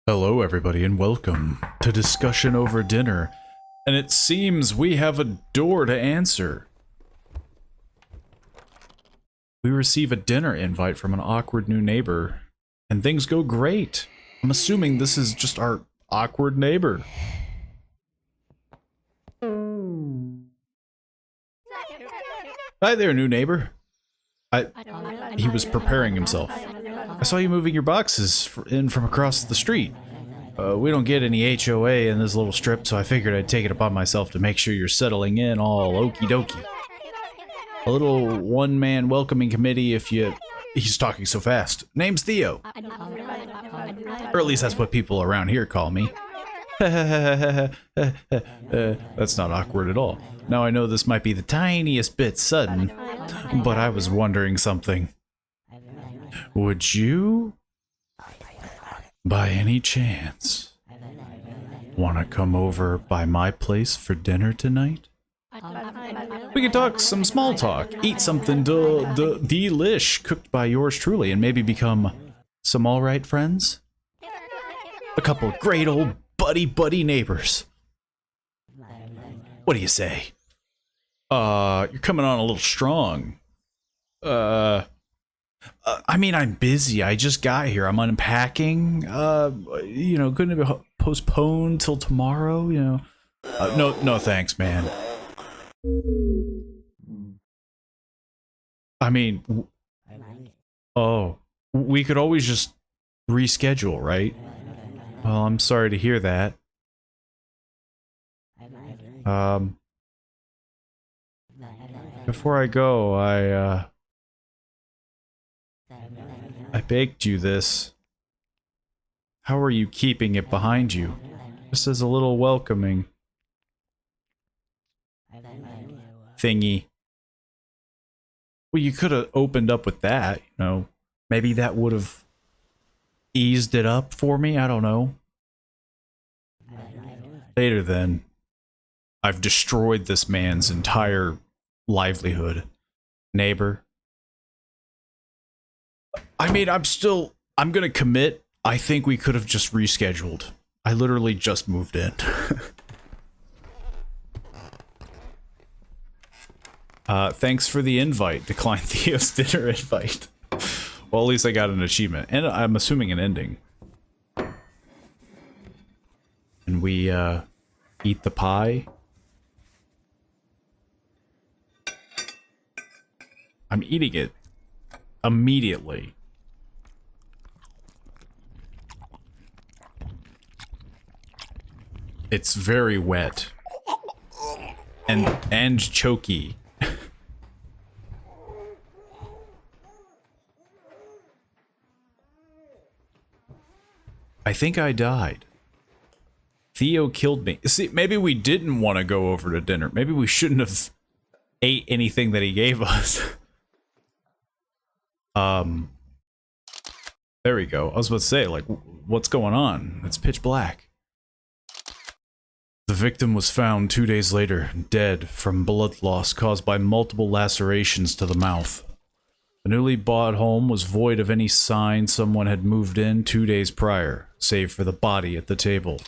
Hello everybody and welcome to Discussion Over Dinner, and it seems we have a door to answer. We receive a dinner invite from an awkward new neighbor, and things go great. I'm assuming this is just our awkward neighbor. Hi there, new neighbor. He was preparing himself. I saw you moving your boxes in from across the street. We don't get any HOA in this little strip, so I figured I'd take it upon myself to make sure you're settling in all okie dokie. A little one-man welcoming committee if you... He's talking so fast. Name's Theo. Or at least that's what people around here call me. That's not awkward at all. Now I know this might be the tiniest bit sudden, but I was wondering something. Would you, by any chance, want to come over by my place for dinner tonight? We could talk some small talk, eat something delish cooked by yours truly, and maybe become some alright friends? A couple of great old buddy neighbors. What do you say? You're coming on a little strong. I mean, I'm busy. I just got here. I'm unpacking. Couldn't it be postponed till tomorrow? No thanks, man. I mean, we could always just reschedule, right? Well, I'm sorry to hear that. Before I go, I baked you this. How are you keeping it behind you? Just as a little welcoming thingy. Well, you could have opened up with that, Maybe that would have eased it up for me, I don't know. Later then, I've destroyed this man's entire livelihood. Neighbor. I mean, I'm gonna commit. I think we could have just rescheduled. I literally just moved in. Thanks for the invite. Decline Theo's dinner invite. Well, at least I got an achievement. And I'm assuming an ending. And we, eat the pie. I'm eating it immediately. It's very wet. And choky. I think I died. Theo killed me. See, maybe we didn't want to go over to dinner. Maybe we shouldn't have ate anything that he gave us. There we go. I was about to say, like, what's going on? It's pitch black. The victim was found 2 days later, dead from blood loss caused by multiple lacerations to the mouth. The newly bought home was void of any sign someone had moved in 2 days prior, save for the body at the table.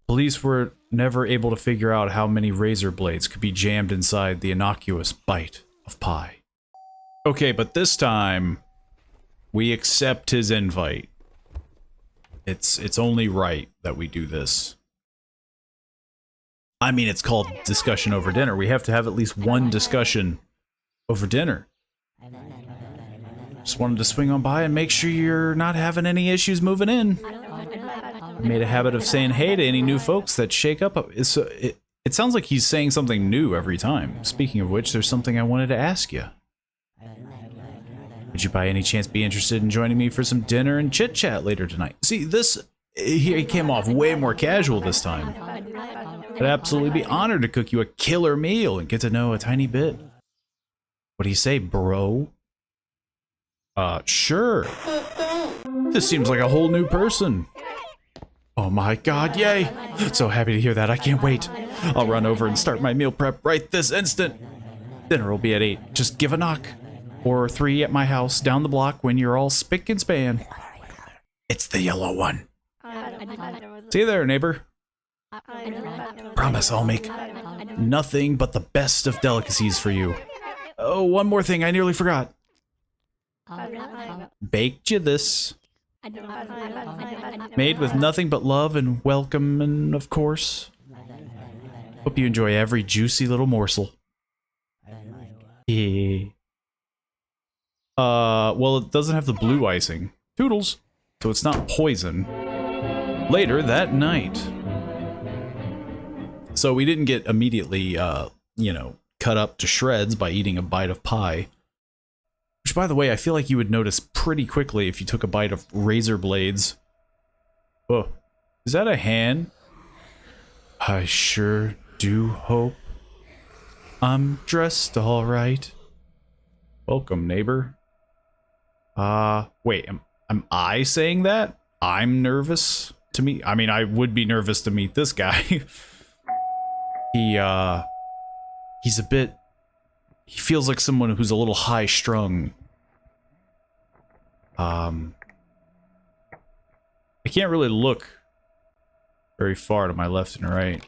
Police were never able to figure out how many razor blades could be jammed inside the innocuous bite of pie. Okay, but this time, we accept his invite. It's only right that we do this. I mean, it's called discussion over dinner. We have to have at least one discussion over dinner. Just wanted to swing on by and make sure you're not having any issues moving in. I made a habit of saying hey to any new folks that shake up. It sounds like he's saying something new every time. Speaking of which, there's something I wanted to ask you. Would you by any chance be interested in joining me for some dinner and chit-chat later tonight? See, he came off way more casual this time. I'd absolutely be honored to cook you a killer meal and get to know a tiny bit. What do you say, bro? Sure. This seems like a whole new person. Oh my god, yay! So happy to hear that, I can't wait. I'll run over and start my meal prep right this instant. Dinner will be at 8, just give a knock. Or 3 at my house down the block when you're all spick and span. It's the yellow one. See you there, neighbor. Promise I'll make nothing but the best of delicacies for you. Oh, one more thing I nearly forgot. Baked you this. Made with nothing but love and welcome and of course. Hope you enjoy every juicy little morsel. Yeah. Well, it doesn't have the blue icing. Toodles. So it's not poison. Later that night. So we didn't get immediately, you know, cut up to shreds by eating a bite of pie. Which, by the way, I feel like you would notice pretty quickly if you took a bite of razor blades. Oh, is that a hand? I sure do hope I'm dressed all right. Welcome, neighbor. Wait, am I saying that? I'm nervous to meet. I mean, I would be nervous to meet this guy. He's a bit. He feels like someone who's a little high-strung. I can't really look very far to my left and right.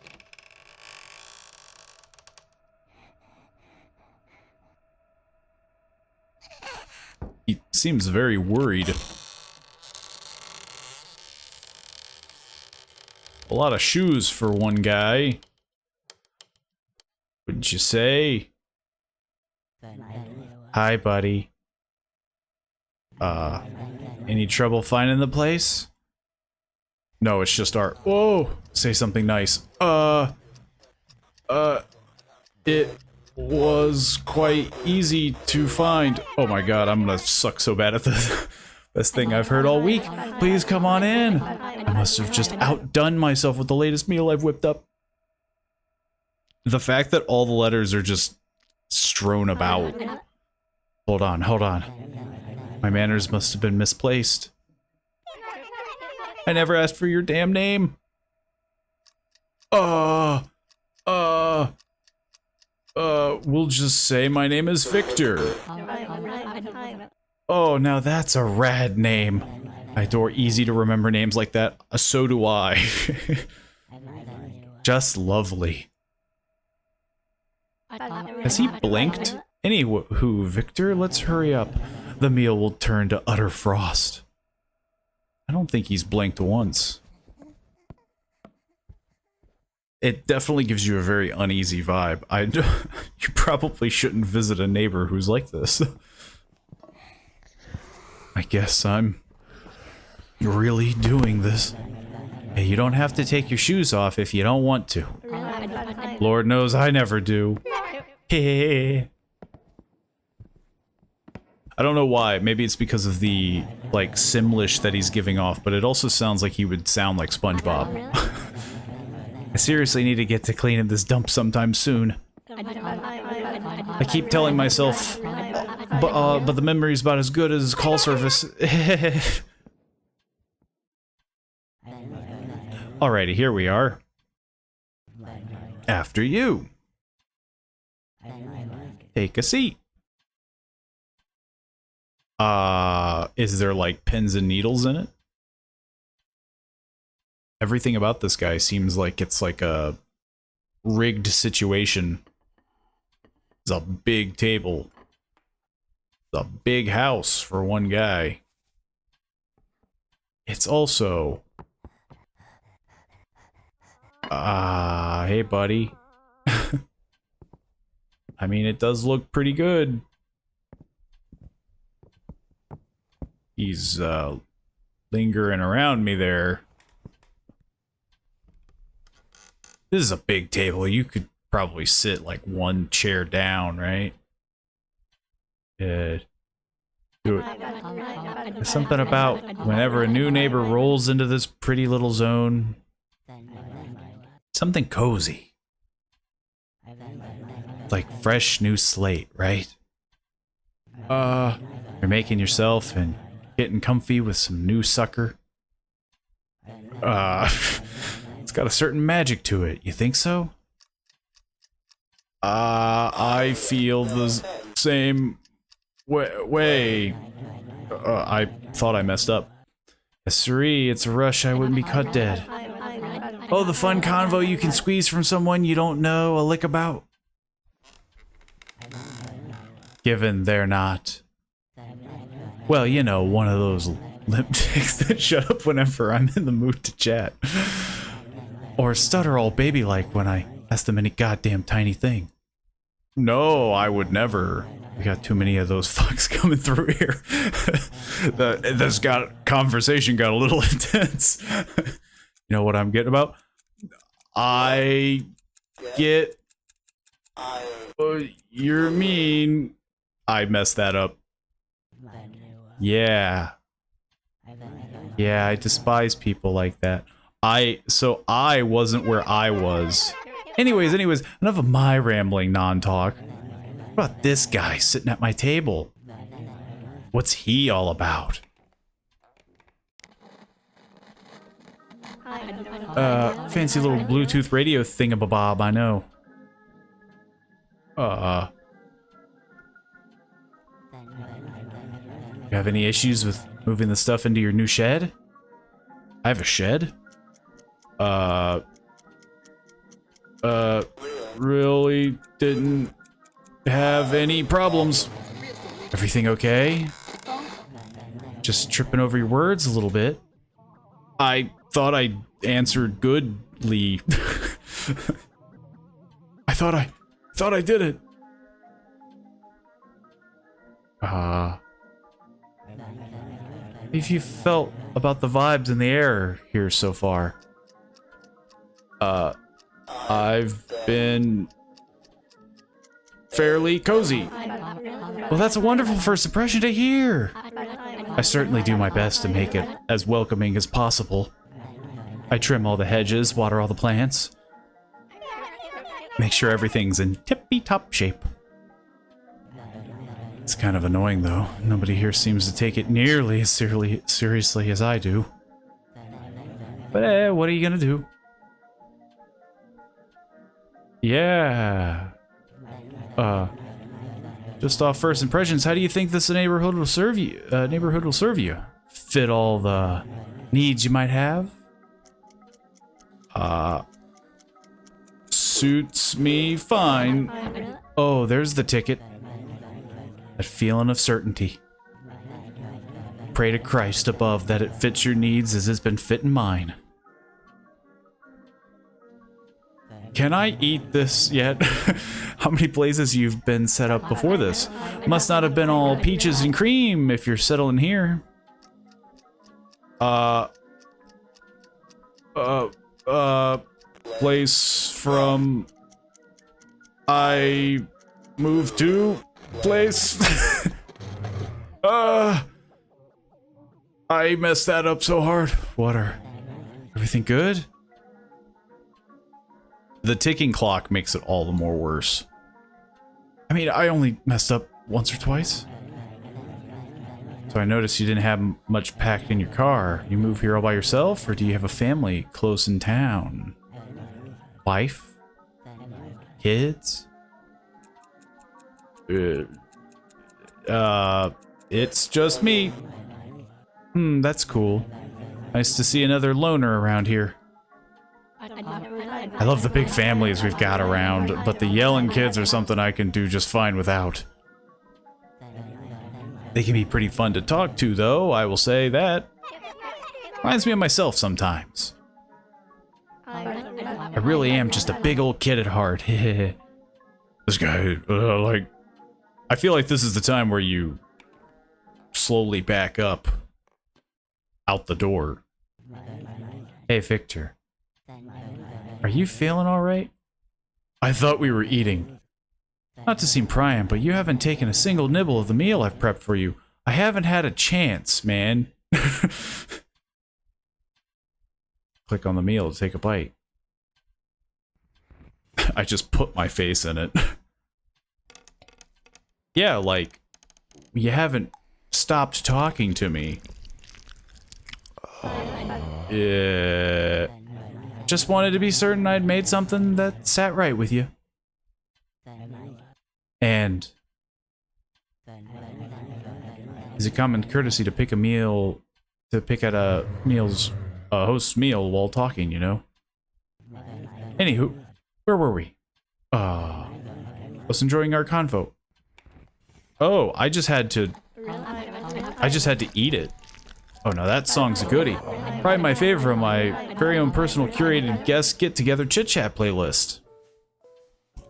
He seems very worried. A lot of shoes for one guy. Wouldn't you say? Hi, buddy. Any trouble finding the place? No, it's just art. Whoa! Say something nice. It was quite easy to find. Oh my god, I'm gonna suck so bad at this. Best thing I've heard all week. Please come on in. I must have just outdone myself with the latest meal I've whipped up. The fact that all the letters are just strewn about. Hold on, hold on. My manners must have been misplaced. I never asked for your damn name. We'll just say my name is Victor. Oh, now that's a rad name. I adore easy to remember names like that. So do I. Just lovely. Has he blinked? Anywho, Victor, let's hurry up. The meal will turn to utter frost. I don't think he's blinked once. It definitely gives you a very uneasy vibe. You probably shouldn't visit a neighbor who's like this. I guess I'm really doing this. Hey, you don't have to take your shoes off if you don't want to. Lord knows I never do. Hey. I don't know why. Maybe it's because of the, like, Simlish that he's giving off, but it also sounds like he would sound like SpongeBob. I seriously need to get to cleaning this dump sometime soon. I keep telling myself, but the memory's about as good as call service. Alrighty, here we are. After you. Take a seat. Is there like pins and needles in it? Everything about this guy seems like it's like a rigged situation. It's a big table. It's a big house for one guy. It's also... hey buddy. I mean, it does look pretty good. He's, lingering around me there. This is a big table. You could probably sit like one chair down, right? Do it. There's something about whenever a new neighbor rolls into this pretty little zone. Something cozy. Like fresh new slate, right? You're making yourself and getting comfy with some new sucker. It's got a certain magic to it. You think so? I feel the same way. I thought I messed up. Yes, siree, it's a rush, I wouldn't be cut dead. Oh, the fun convo you can squeeze from someone you don't know a lick about. Given they're not, well, you know, one of those lip dicks that shut up whenever I'm in the mood to chat. Or stutter all baby-like when I ask them any goddamn tiny thing. No, I would never. We got too many of those fucks coming through here. This conversation got a little intense. You know what I'm getting about? I get... you're mean. I messed that up. Yeah. Yeah, I despise people like that. So I wasn't where I was. Anyways, enough of my rambling non-talk. What about this guy sitting at my table? What's he all about? Fancy little Bluetooth radio thingamabob, I know. You have any issues with moving the stuff into your new shed? I have a shed? Really didn't have any problems. Everything okay? Just tripping over your words a little bit. I thought I answered goodly. I thought I did it. If you felt about the vibes in the air here so far? I've been fairly cozy. Well, that's a wonderful first impression to hear. I certainly do my best to make it as welcoming as possible. I trim all the hedges, water all the plants. Make sure everything's in tippy-top shape. It's kind of annoying, though. Nobody here seems to take it nearly as seriously as I do. But what are you gonna do? Yeah. Just off first impressions, how do you think this neighborhood will serve you? Fit all the needs you might have? Suits me fine. Oh, there's the ticket. That feeling of certainty. Pray to Christ above that it fits your needs as it's been fitting mine. Can I eat this yet? How many places you've been set up before this? Must not have been all peaches and cream if you're settling here. Place from... I moved to... place. I messed that up so hard. Water. Everything good? The ticking clock makes it all the more worse. I mean, I only messed up once or twice. So I noticed you didn't have much packed in your car. You move here all by yourself, or do you have a family close in town? Wife? Kids? It's just me. That's cool. Nice to see another loner around here. I love the big families we've got around, but the yelling kids are something I can do just fine without. They can be pretty fun to talk to, though, I will say that. Reminds me of myself sometimes. I really am just a big old kid at heart. This guy, like... I feel like this is the time where you slowly back up out the door. Hey, Victor. Are you feeling all right? I thought we were eating. Not to seem prying, but you haven't taken a single nibble of the meal I've prepped for you. I haven't had a chance, man. Click on the meal to take a bite. I just put my face in it. Yeah, like, you haven't stopped talking to me. Just wanted to be certain I'd made something that sat right with you. And is it common courtesy to pick a meal to pick at a host's meal while talking, you know? Anywho, where were we? Was enjoying our convo. Oh, I just had to eat it. Oh no, that song's a goodie. Probably my favorite from my very own personal curated guest get-together chit-chat playlist.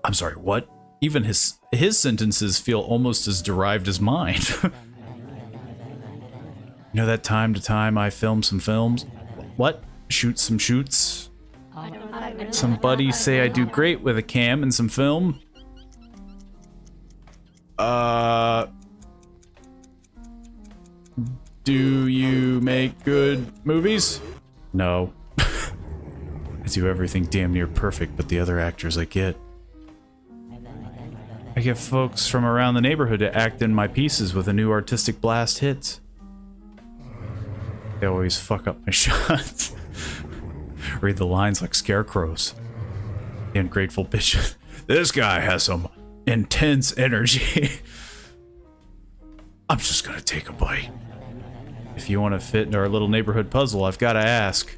I'm sorry, what? Even his sentences feel almost as derived as mine. You know that time to time I film some films? What? Shoot some shoots? Some buddies say I do great with a cam and some film. Do you make good movies? No. I do everything damn near perfect, but the other actors I get folks from around the neighborhood to act in my pieces with a new artistic blast hits. They always fuck up my shots. Read the lines like scarecrows. The ungrateful bitch. This guy has some intense energy. I'm just gonna take a bite. If you want to fit into our little neighborhood puzzle, I've got to ask.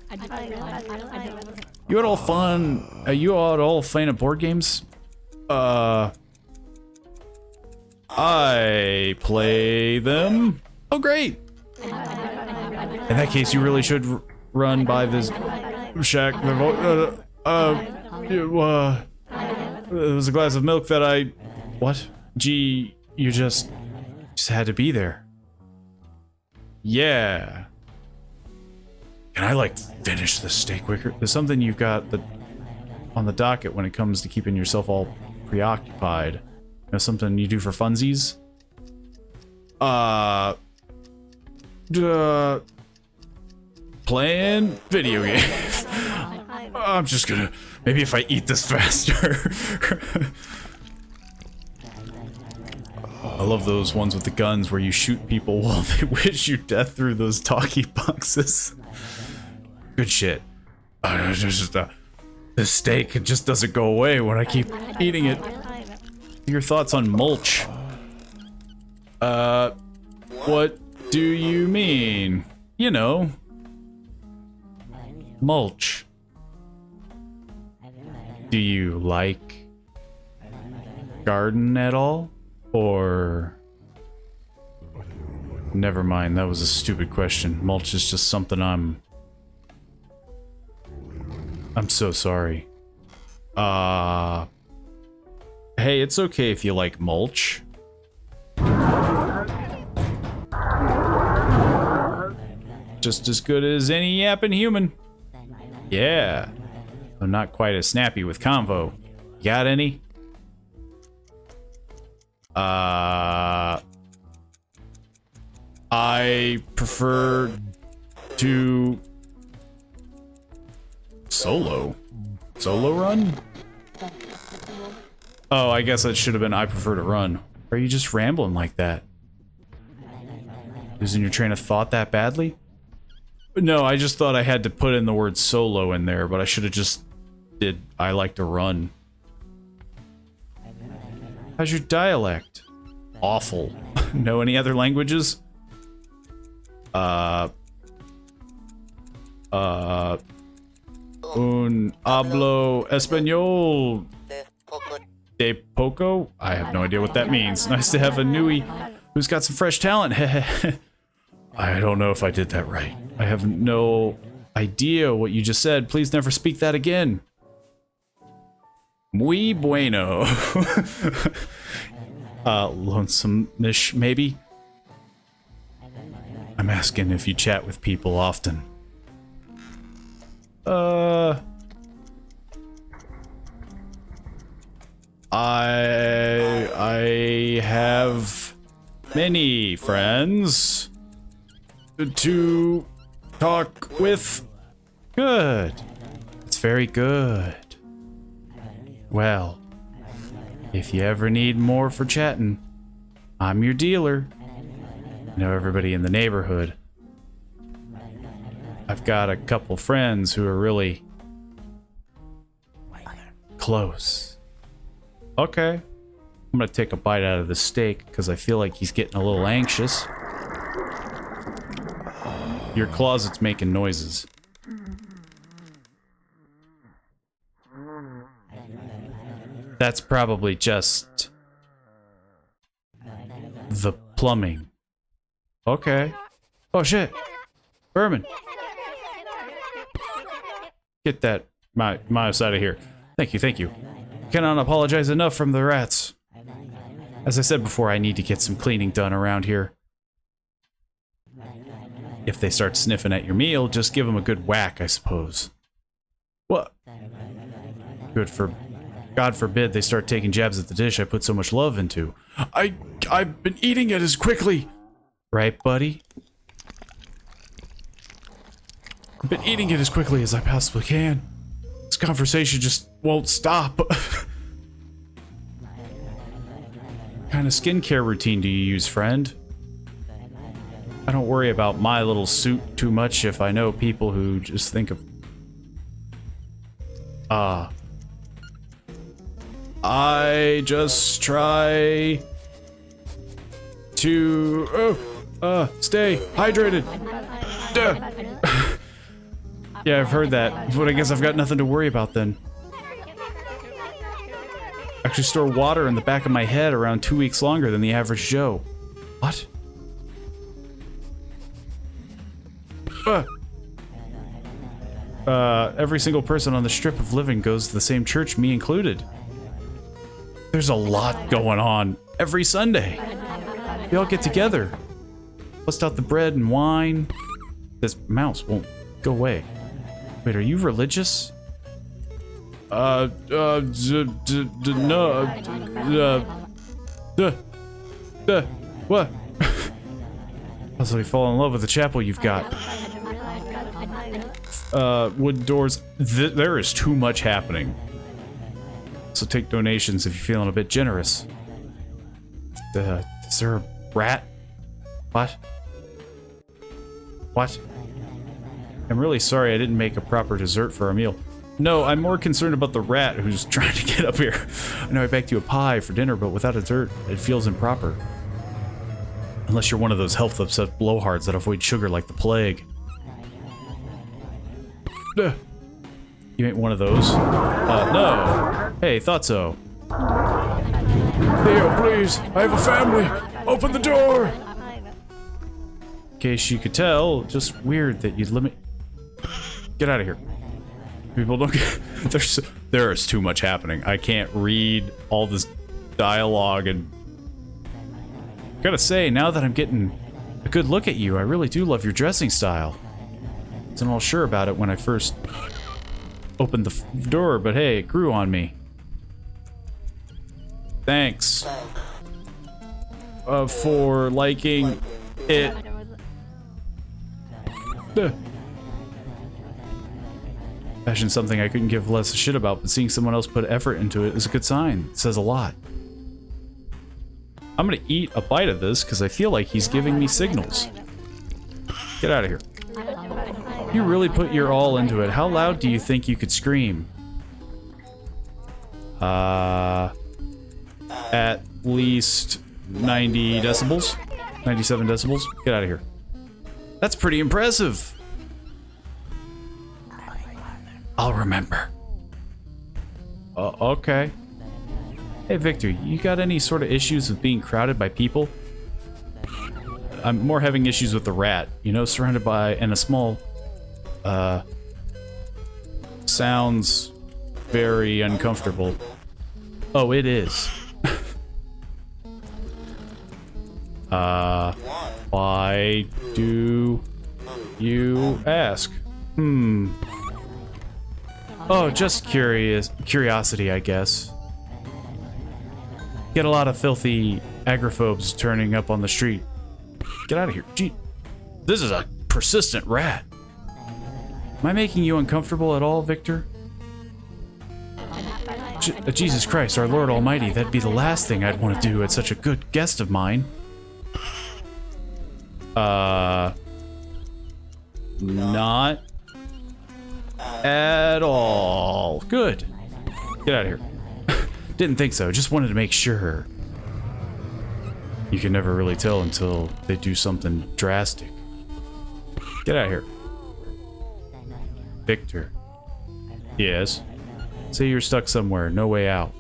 You at all fun? Are you at all fan of board games? I play them. Oh, great. In that case, you really should run by this shack. It was a glass of milk that I... What? Gee, you just had to be there. Yeah. Can I, like, finish the steak quicker? There's something you've got on the docket when it comes to keeping yourself all preoccupied. You know, something you do for funsies? Playing video games. I'm just gonna... Maybe if I eat this faster. I love those ones with the guns where you shoot people while they wish you death through those talkie boxes. Good shit. The steak, it just doesn't go away when I keep eating it. Your thoughts on mulch? What do you mean? You know. Mulch. Do you like garden at all? Or... Never mind, that was a stupid question. Mulch is just something I'm so sorry. Hey, it's okay if you like mulch. Just as good as any yapping human. Yeah. I'm not quite as snappy with convo. Got any? I prefer to solo run? Oh, I guess that should have been I prefer to run. Are you just rambling like that? Losing your train of thought that badly? No, I just thought I had to put in the word solo in there, but I should have just did I like to run. How's your dialect? Awful. Know any other languages? Un hablo español de poco? I have no idea what that means. Nice to have a newie who's got some fresh talent. I don't know if I did that right. I have no idea what you just said. Please never speak that again. Muy bueno. Lonesome-ish, maybe? I'm asking if you chat with people often. I have many friends to talk with. Good. It's very good. Well, if you ever need more for chatting, I'm your dealer. I know everybody in the neighborhood. I've got a couple friends who are really close. Okay. I'm gonna take a bite out of the steak because I feel like he's getting a little anxious. Your closet's making noises. That's probably just the plumbing. Okay. Oh shit. Vermin. Get that mouse out of here. Thank you, thank you. Cannot apologize enough from the rats. As I said before, I need to get some cleaning done around here. If they start sniffing at your meal, just give them a good whack, I suppose. What? God forbid they start taking jabs at the dish I put so much love into. I've been eating it as quickly. Right, buddy? I've been eating it as quickly as I possibly can. This conversation just won't stop. What kind of skincare routine do you use, friend? I don't worry about my little suit too much if I know people who just think of... I just try to stay hydrated. Yeah, I've heard that, but I guess I've got nothing to worry about then. Actually store water in the back of my head around 2 weeks longer than the average Joe. What? Every single person on the strip of living goes to the same church, me included. There's a lot going on every Sunday. We all get together. Bust out the bread and wine. This mouse won't go away. Wait, are you religious? No. What? Possibly fall in love with the chapel you've got. Wood doors. There is too much happening. So take donations if you're feeling a bit generous. Is there a rat? What? What? I'm really sorry I didn't make a proper dessert for our meal. No, I'm more concerned about the rat who's trying to get up here. I know I baked you a pie for dinner, but without a dessert, it feels improper. Unless you're one of those health-obsessed blowhards that avoid sugar like the plague. You ain't one of those. No. Hey, thought so. Theo, please. I have a family. Open the door. In case you could tell, just weird that you'd limit... Get out of here. People don't get... There is too much happening. I can't read all this dialogue and... Gotta say, now that I'm getting a good look at you, I really do love your dressing style. Wasn't all sure about it when I first opened the door, but hey, it grew on me. Thanks. For liking it. Fashion's something I couldn't give less a shit about, but seeing someone else put effort into it is a good sign. It says a lot. I'm gonna eat a bite of this because I feel like he's giving me signals. Get out of here. You really put your all into it. How loud do you think you could scream? At least 90 decibels? 97 decibels? Get out of here. That's pretty impressive. I'll remember. Okay. Hey, Victor, you got any sort of issues with being crowded by people? I'm more having issues with the rat. You know, surrounded by, and a small, sounds very uncomfortable. Oh, it is. Why do you ask? Oh, just curiosity, I guess. Get a lot of filthy agrophobes turning up on the street. Get out of here. Gee, this is a persistent rat. Am I making you uncomfortable at all, Victor? Jesus Christ, our Lord Almighty, that'd be the last thing I'd want to do at such a good guest of mine. Not at all. Good. Get out of here. Didn't think so, just wanted to make sure. You can never really tell until they do something drastic. Get out of here. Victor. Yes. Say you're stuck somewhere, no way out.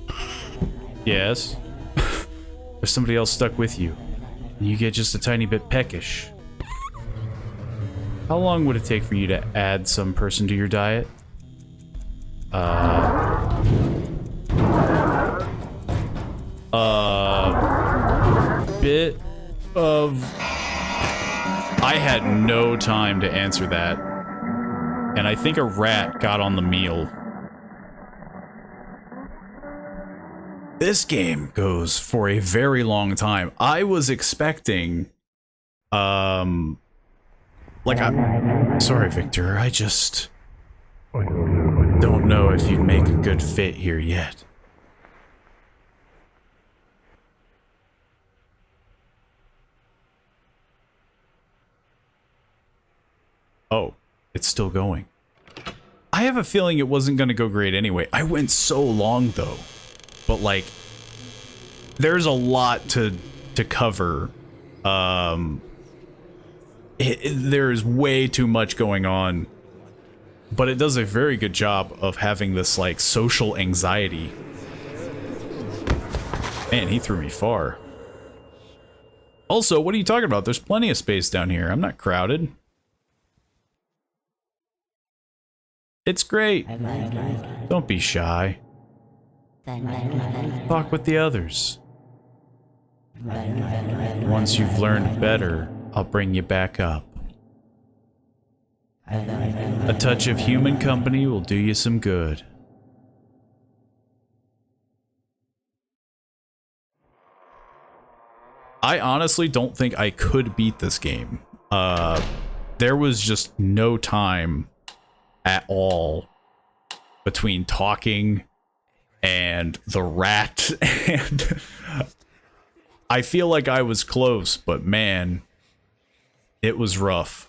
Yes. There's somebody else stuck with you. And you get just a tiny bit peckish. How long would it take for you to add some person to your diet? Bit of... I had no time to answer that. And I think a rat got on the meal. This game goes for a very long time. I was expecting... I'm sorry, Victor. I just... don't know if you'd make a good fit here yet. Oh, it's still going. I have a feeling it wasn't going to go great anyway. I went so long, though. But, like, there's a lot to cover. There's way too much going on. But it does a very good job of having this, like, social anxiety. Man, he threw me far. Also, what are you talking about? There's plenty of space down here. I'm not crowded. It's great. Don't be shy. Talk with the others. Once you've learned better, I'll bring you back up. A touch of human company will do you some good. I honestly don't think I could beat this game. There was just no time at all between talking and the rat, and I feel like I was close, but man, it was rough.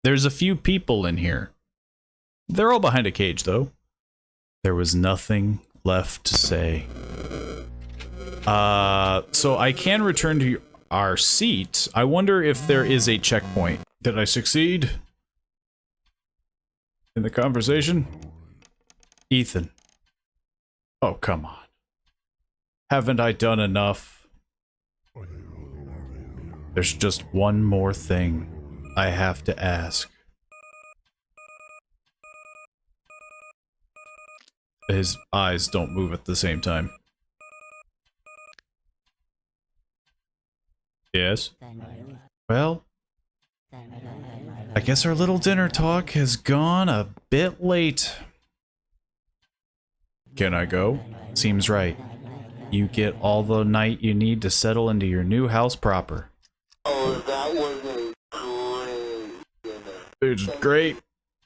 There's a few people in here. They're all behind a cage, though. There was nothing left to say. So I can return to our seat. I wonder if there is a checkpoint. Did I succeed in the conversation? Ethan. Oh, come on. Haven't I done enough? There's just one more thing I have to ask. His eyes don't move at the same time. Yes? Well, I guess our little dinner talk has gone a bit late. Can I go? Seems right. You get all the night you need to settle into your new house proper. Oh, that was a great dinner. It's great.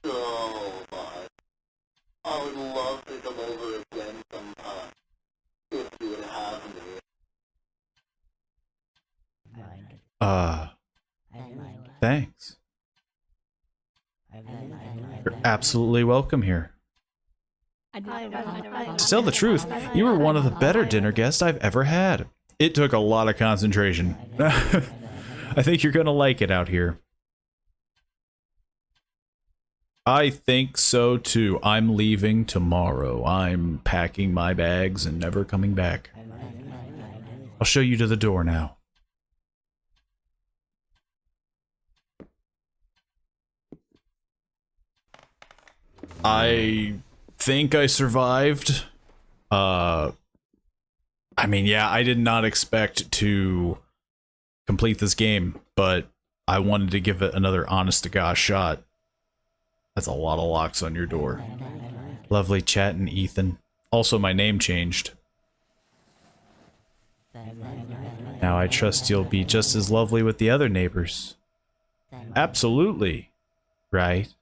So much. I would love to come over again sometime, if you would have me. Thanks. You're absolutely welcome here. To tell the truth, you were one of the better dinner guests I've ever had. It took a lot of concentration. I think you're gonna like it out here. I think so too. I'm leaving tomorrow. I'm packing my bags and never coming back. I'll show you to the door now. I think I survived. I mean, yeah, I did not expect to complete this game, but I wanted to give it another honest-to-gosh shot. That's a lot of locks on your door. Lovely chatting, Ethan. Also, my name changed. Now I trust you'll be just as lovely with the other neighbors. Absolutely. Right?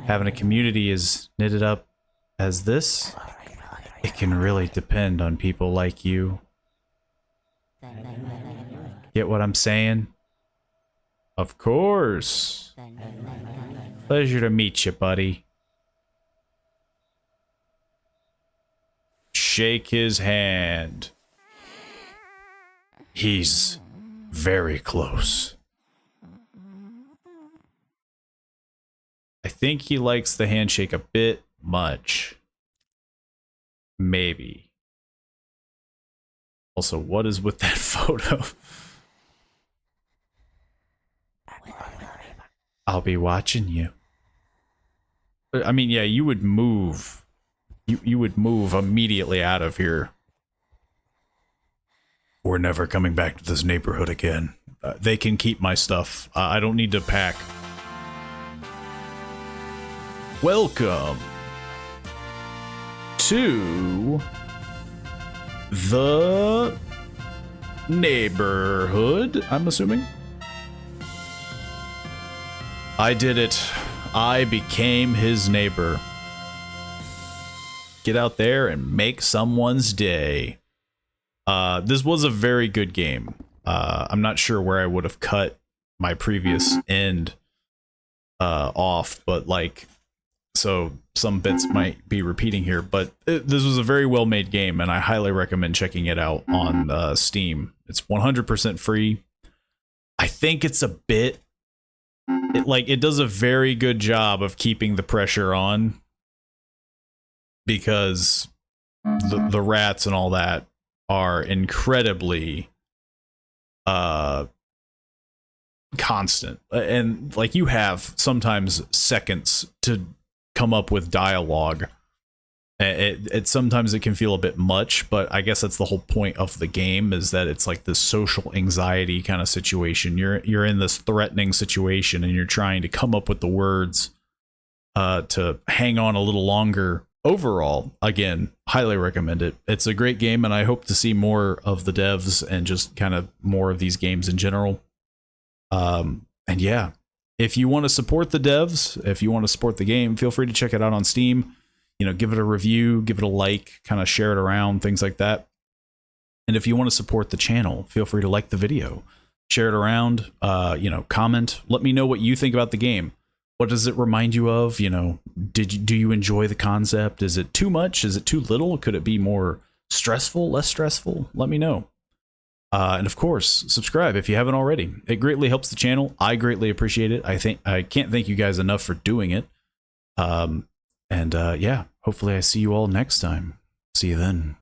Having a community as knitted up as this, it can really depend on people like you. Get what I'm saying? Of course. Pleasure to meet you, buddy. Shake his hand. He's very close. I think he likes the handshake a bit much. Maybe. Also, what is with that photo? I'll be watching you. I mean, yeah, you would move. You would move immediately out of here. We're never coming back to this neighborhood again. They can keep my stuff. I don't need to pack. Welcome to the neighborhood, I'm assuming. I did it. I became his neighbor. Get out there and make someone's day. This was a very good game. I'm not sure where I would have cut my previous end off, but like, so some bits might be repeating here, but this was a very well made game, and I highly recommend checking it out on Steam. It's 100% free. I think it's a bit, it does a very good job of keeping the pressure on, because the rats and all that are incredibly constant, and like you have sometimes seconds to come up with dialogue. It sometimes it can feel a bit much, but I guess that's the whole point of the game, is that it's like this social anxiety kind of situation. You're in this threatening situation and you're trying to come up with the words to hang on a little longer. Overall, again, highly recommend it. It's a great game, and I hope to see more of the devs and just kind of more of these games in general. And yeah, if you want to support the devs, if you want to support the game, feel free to check it out on Steam. You know, give it a review, give it a like, kind of share it around, things like that. And if you want to support the channel, feel free to like the video, share it around, you know, comment, let me know what you think about the game. What does it remind you of? You know, do you enjoy the concept? Is it too much? Is it too little? Could it be more stressful, less stressful? Let me know. And of course, subscribe if you haven't already. It greatly helps the channel. I greatly appreciate it. I can't thank you guys enough for doing it. Yeah, hopefully I see you all next time. See you then.